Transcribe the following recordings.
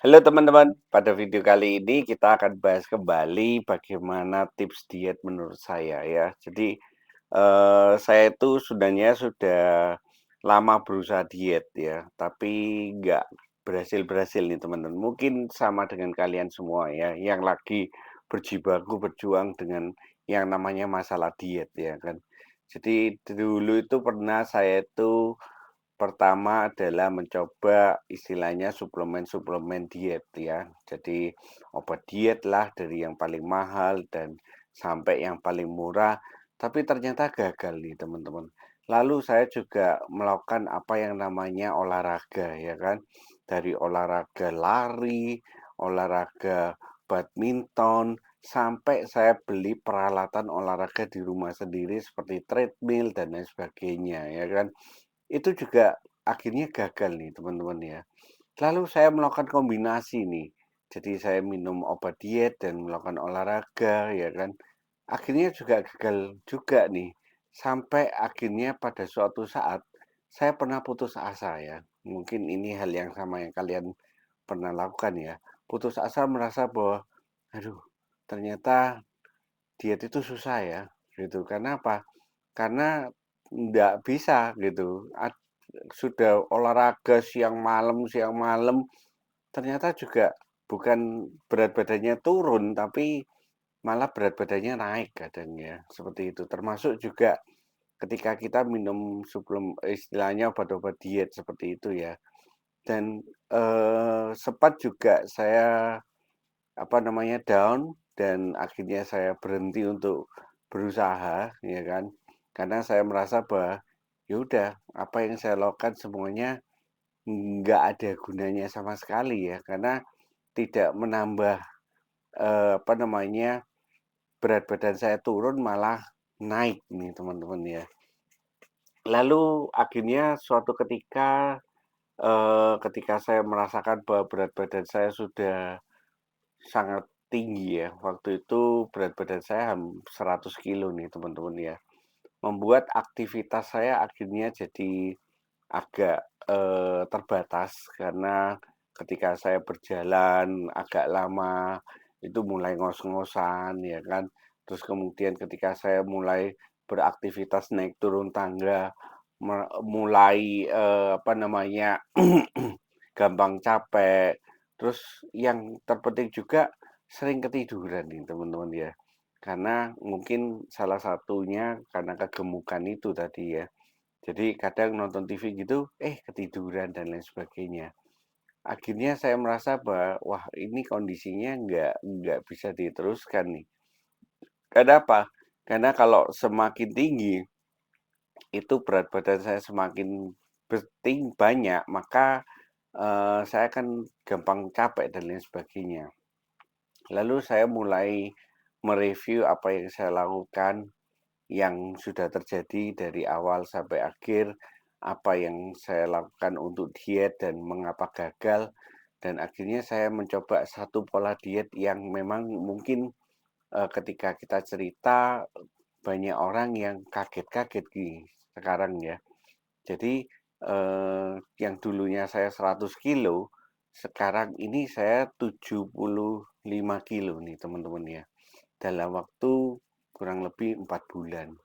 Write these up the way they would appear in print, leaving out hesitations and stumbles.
Halo teman-teman, pada video kali ini kita akan bahas kembali bagaimana tips diet menurut saya ya. Jadi saya itu sebenarnya sudah lama berusaha diet ya, tapi nggak berhasil-berhasil nih teman-teman. Mungkin sama dengan kalian semua ya, yang lagi berjibaku berjuang dengan yang namanya masalah diet ya kan. Jadi dulu itu pernah saya itu pertama adalah mencoba istilahnya suplemen-suplemen diet ya. Jadi obat diet lah dari yang paling mahal dan sampai yang paling murah, tapi ternyata gagal nih teman-teman. Lalu saya juga melakukan apa yang namanya olahraga ya kan. Dari olahraga lari, olahraga badminton, sampai saya beli peralatan olahraga di rumah sendiri seperti treadmill dan lain sebagainya ya kan. Itu juga akhirnya gagal nih teman-teman ya. Lalu saya melakukan kombinasi nih. Jadi saya minum obat diet dan melakukan olahraga ya kan. Akhirnya juga gagal juga nih. Sampai akhirnya pada suatu saat saya pernah putus asa ya. Mungkin ini hal yang sama yang kalian pernah lakukan ya. Putus asa merasa bahwa aduh, ternyata diet itu susah ya gitu. Karena apa? Karena nggak bisa gitu. Sudah olahraga siang malam, ternyata juga bukan berat badannya turun, tapi malah berat badannya naik kadangnya, seperti itu. Termasuk juga ketika kita minum istilahnya obat-obat diet seperti itu ya. Dan sempat juga saya apa namanya down dan akhirnya saya berhenti untuk berusaha, ya kan. Karena saya merasa bahwa ya udah apa yang saya lakukan semuanya nggak ada gunanya sama sekali ya, karena tidak menambah, apa namanya, berat badan saya turun malah naik nih teman-teman ya. Lalu akhirnya suatu ketika, ketika saya merasakan bahwa berat badan saya sudah sangat tinggi ya, waktu itu berat badan saya 100 kilo nih teman-teman ya. Membuat aktivitas saya akhirnya jadi agak, terbatas karena ketika saya berjalan agak lama, itu mulai ngos-ngosan ya kan. Terus kemudian ketika saya mulai beraktivitas naik turun tangga, mulai, apa namanya, gampang capek. Terus yang terpenting juga sering ketiduran nih teman-teman ya. Karena mungkin salah satunya karena kegemukan itu tadi ya. Jadi kadang nonton TV gitu, ketiduran dan lain sebagainya. Akhirnya saya merasa bahwa, wah ini kondisinya nggak bisa diteruskan nih. Kenapa? Karena kalau semakin tinggi, itu berat badan saya semakin banyak, maka saya akan gampang capek dan lain sebagainya. Lalu saya mulai mereview apa yang saya lakukan, yang sudah terjadi dari awal sampai akhir, apa yang saya lakukan untuk diet dan mengapa gagal, dan akhirnya saya mencoba satu pola diet yang memang mungkin ketika kita cerita banyak orang yang kaget-kaget nih sekarang ya. Jadi yang dulunya saya 100 kilo, sekarang ini saya 75 kilo nih teman-teman ya. Dalam waktu kurang lebih 4 bulan.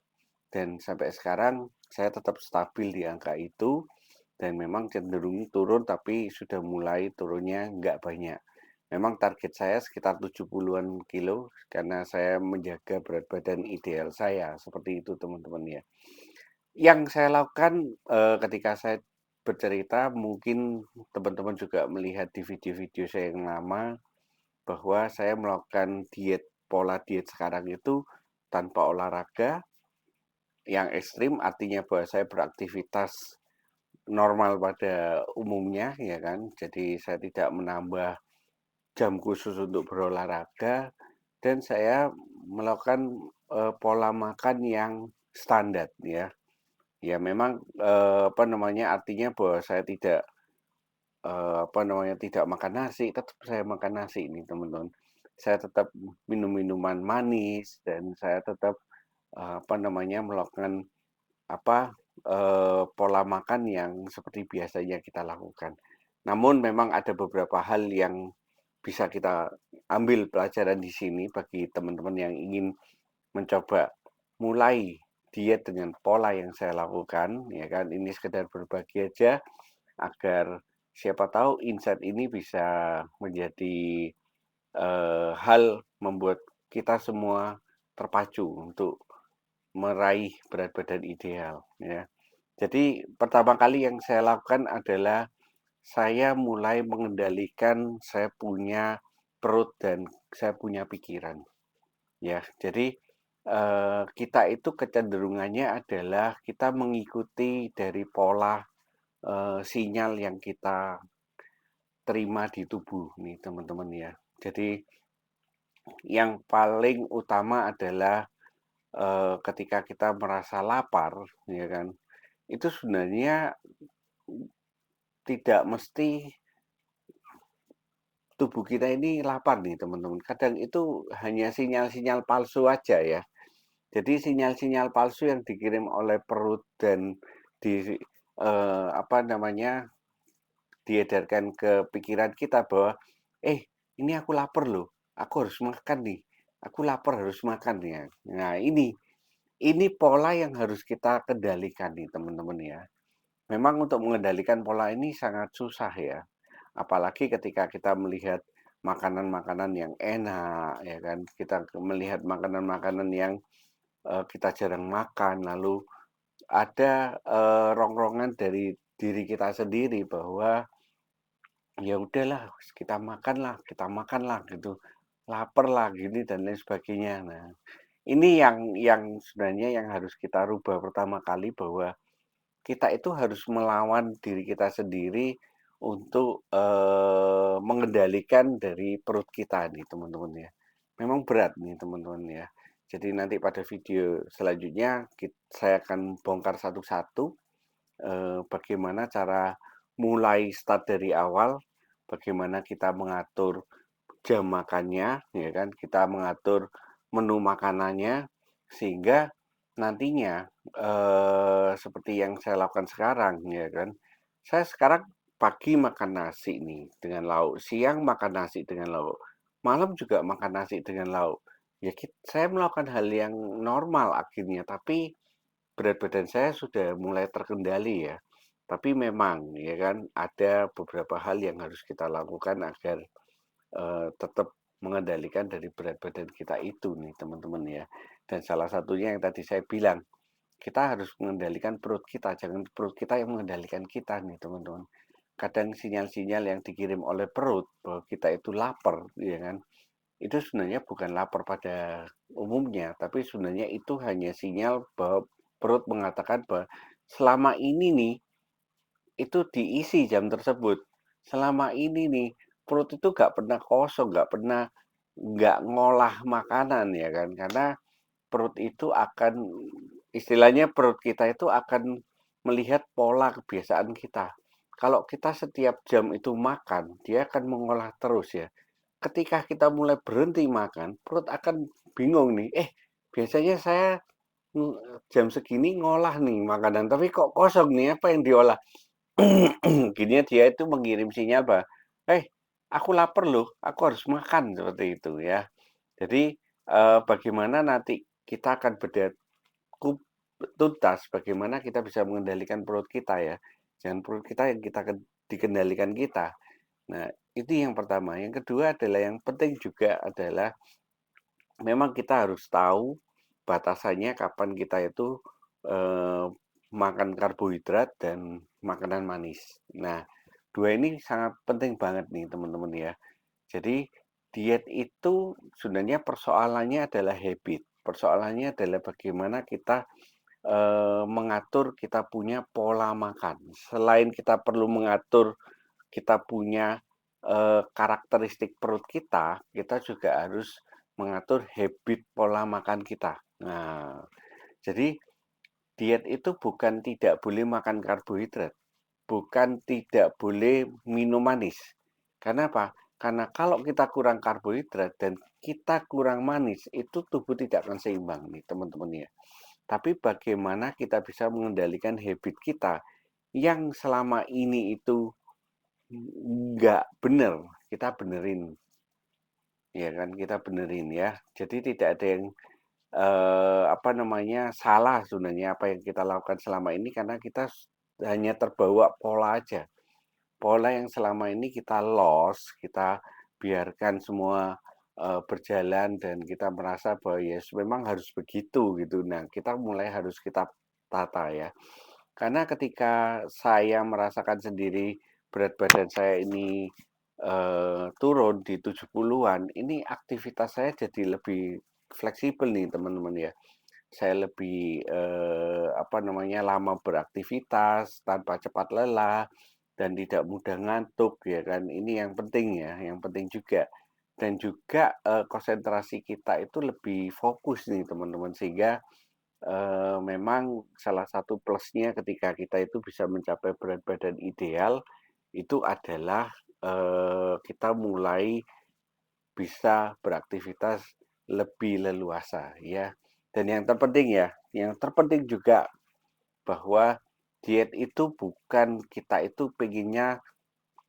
Dan sampai sekarang saya tetap stabil di angka itu dan memang cenderung turun tapi sudah mulai turunnya nggak banyak. Memang target saya sekitar 70-an kilo karena saya menjaga berat badan ideal saya, seperti itu teman-teman ya. Yang saya lakukan ketika saya bercerita mungkin teman-teman juga melihat di video-video saya yang lama bahwa saya melakukan pola diet sekarang itu tanpa olahraga yang ekstrim, artinya bahwa saya beraktivitas normal pada umumnya ya kan. Jadi saya tidak menambah jam khusus untuk berolahraga dan saya melakukan pola makan yang standar ya. Ya memang apa namanya artinya bahwa saya tidak apa namanya tidak makan nasi, tetap saya makan nasi ini teman-teman. Saya tetap minum minuman manis dan saya tetap apa namanya melakukan apa, pola makan yang seperti biasanya kita lakukan. Namun memang ada beberapa hal yang bisa kita ambil pelajaran di sini bagi teman-teman yang ingin mencoba mulai diet dengan pola yang saya lakukan, ya kan. Ini sekedar berbagi aja agar siapa tahu insight ini bisa menjadi hal membuat kita semua terpacu untuk meraih berat badan ideal, ya. Jadi pertama kali yang saya lakukan adalah saya mulai mengendalikan saya punya perut dan saya punya pikiran, ya. Jadi kita itu kecenderungannya adalah kita mengikuti dari pola sinyal yang kita terima di tubuh nih teman-teman ya. Jadi yang paling utama adalah ketika kita merasa lapar, ya kan, itu sebenarnya tidak mesti tubuh kita ini lapar nih teman-teman. Kadang itu hanya sinyal-sinyal palsu aja ya. Jadi sinyal-sinyal palsu yang dikirim oleh perut dan di apa namanya diedarkan ke pikiran kita bahwa ini aku lapar loh, aku harus makan nih, aku lapar harus makan ya. Nah ini pola yang harus kita kendalikan nih teman-teman ya. Memang untuk mengendalikan pola ini sangat susah ya. Apalagi ketika kita melihat makanan-makanan yang enak ya kan. Kita melihat makanan-makanan yang kita jarang makan, lalu ada rongrongan dari diri kita sendiri bahwa ya udahlah kita makanlah gitu. Lapar lah gini dan lain sebagainya. Nah, ini yang sebenarnya yang harus kita rubah pertama kali bahwa kita itu harus melawan diri kita sendiri untuk mengendalikan dari perut kita nih teman-teman ya. Memang berat nih teman-teman ya. Jadi nanti pada video selanjutnya saya akan bongkar satu-satu bagaimana cara mulai start dari awal, bagaimana kita mengatur jam makannya, ya kan? Kita mengatur menu makanannya sehingga nantinya seperti yang saya lakukan sekarang, ya kan? Saya sekarang pagi makan nasi nih dengan lauk, siang makan nasi dengan lauk, malam juga makan nasi dengan lauk. Ya, saya melakukan hal yang normal akhirnya, tapi berat badan saya sudah mulai terkendali ya. Tapi memang ya kan ada beberapa hal yang harus kita lakukan agar tetap mengendalikan dari berat badan kita itu nih teman-teman ya. Dan salah satunya yang tadi saya bilang, kita harus mengendalikan perut kita, jangan perut kita yang mengendalikan kita nih teman-teman. Kadang sinyal-sinyal yang dikirim oleh perut bahwa kita itu lapar, ya kan? Itu sebenarnya bukan lapar pada umumnya, tapi sebenarnya itu hanya sinyal bahwa perut mengatakan bahwa selama ini nih itu diisi jam tersebut. Selama ini nih perut itu nggak pernah kosong, nggak ngolah makanan ya kan, karena perut itu akan istilahnya perut kita itu akan melihat pola kebiasaan kita. Kalau kita setiap jam itu makan, dia akan mengolah terus ya. Ketika kita mulai berhenti makan, perut akan bingung nih. Biasanya saya jam segini ngolah nih makanan, tapi kok kosong nih, apa yang diolah? Gini dia itu mengirim sinyal bahwa, aku lapar loh, aku harus makan," seperti itu ya. Jadi, bagaimana nanti kita akan tuntas bagaimana kita bisa mengendalikan perut kita ya. Jangan perut kita yang dikendalikan kita. Nah, itu yang pertama. Yang kedua adalah yang penting juga adalah memang kita harus tahu batasannya kapan kita itu, eee, makan karbohidrat dan makanan manis. Nah, 2 ini sangat penting banget nih teman-teman ya. Jadi diet itu sebenarnya persoalannya adalah habit, persoalannya adalah bagaimana kita, mengatur kita punya pola makan. Selain kita perlu mengatur kita punya, karakteristik perut kita, kita juga harus mengatur habit pola makan kita. Nah, jadi diet itu bukan tidak boleh makan karbohidrat, bukan tidak boleh minum manis. Karena apa? Karena kalau kita kurang karbohidrat dan kita kurang manis, itu tubuh tidak akan seimbang nih teman-teman ya. Tapi bagaimana kita bisa mengendalikan habit kita yang selama ini itu nggak bener, kita benerin, ya kan, kita benerin ya. Jadi tidak ada yang, apa namanya, salah sebenarnya apa yang kita lakukan selama ini karena kita hanya terbawa pola aja. Pola yang selama ini kita lost, kita biarkan semua, berjalan dan kita merasa bahwa ya memang harus begitu gitu. Nah, kita mulai harus kita tata ya. Karena ketika saya merasakan sendiri berat badan saya ini, turun di 70-an, ini aktivitas saya jadi lebih fleksibel nih teman-teman ya. Saya lebih, apa namanya, lama beraktivitas tanpa cepat lelah dan tidak mudah ngantuk ya kan. Ini yang penting ya, yang penting juga. Dan juga, konsentrasi kita itu lebih fokus nih teman-teman, sehingga memang salah satu plusnya ketika kita itu bisa mencapai berat badan ideal, itu adalah, kita mulai bisa beraktivitas lebih leluasa ya. Dan yang terpenting ya, yang terpenting juga bahwa diet itu bukan kita itu pengennya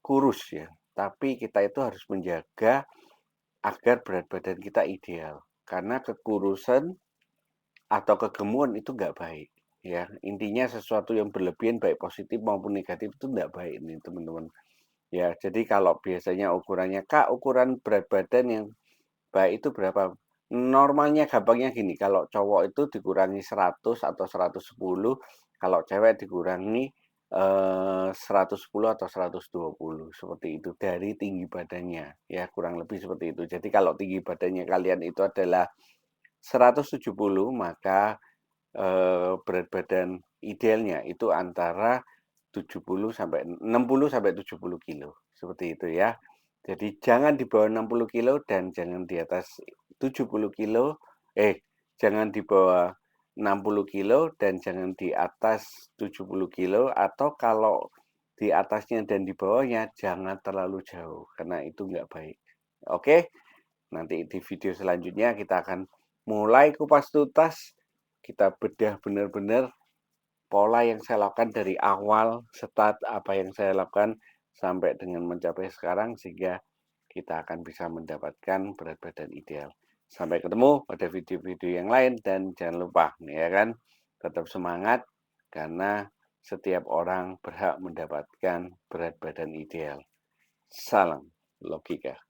kurus ya, tapi kita itu harus menjaga agar berat badan kita ideal. Karena kekurusan atau kegemuan itu nggak baik ya. Intinya sesuatu yang berlebihan baik positif maupun negatif itu nggak baik nih teman-teman. Ya, jadi kalau biasanya ukurannya Kak, ukuran berat badan yang baik itu berapa? Normalnya gampangnya gini, kalau cowok itu dikurangi 100 atau 110, kalau cewek dikurangi 110 atau 120 seperti itu dari tinggi badannya ya kurang lebih seperti itu. Jadi kalau tinggi badannya kalian itu adalah 170 maka berat badan idealnya itu antara 70 sampai 60 sampai 70 kilo, seperti itu ya. Jadi jangan di bawah 60 kilo dan jangan di atas 70 kilo, jangan di bawah 60 kilo dan jangan di atas 70 kilo, atau kalau di atasnya dan di bawahnya jangan terlalu jauh, karena itu nggak baik. Oke, nanti di video selanjutnya kita akan mulai kupas tuntas, kita bedah benar-benar pola yang saya lakukan dari awal, start apa yang saya lakukan sampai dengan mencapai sekarang sehingga kita akan bisa mendapatkan berat badan ideal. Sampai ketemu pada video-video yang lain dan jangan lupa ya kan, tetap semangat karena setiap orang berhak mendapatkan berat badan ideal. Salam logika.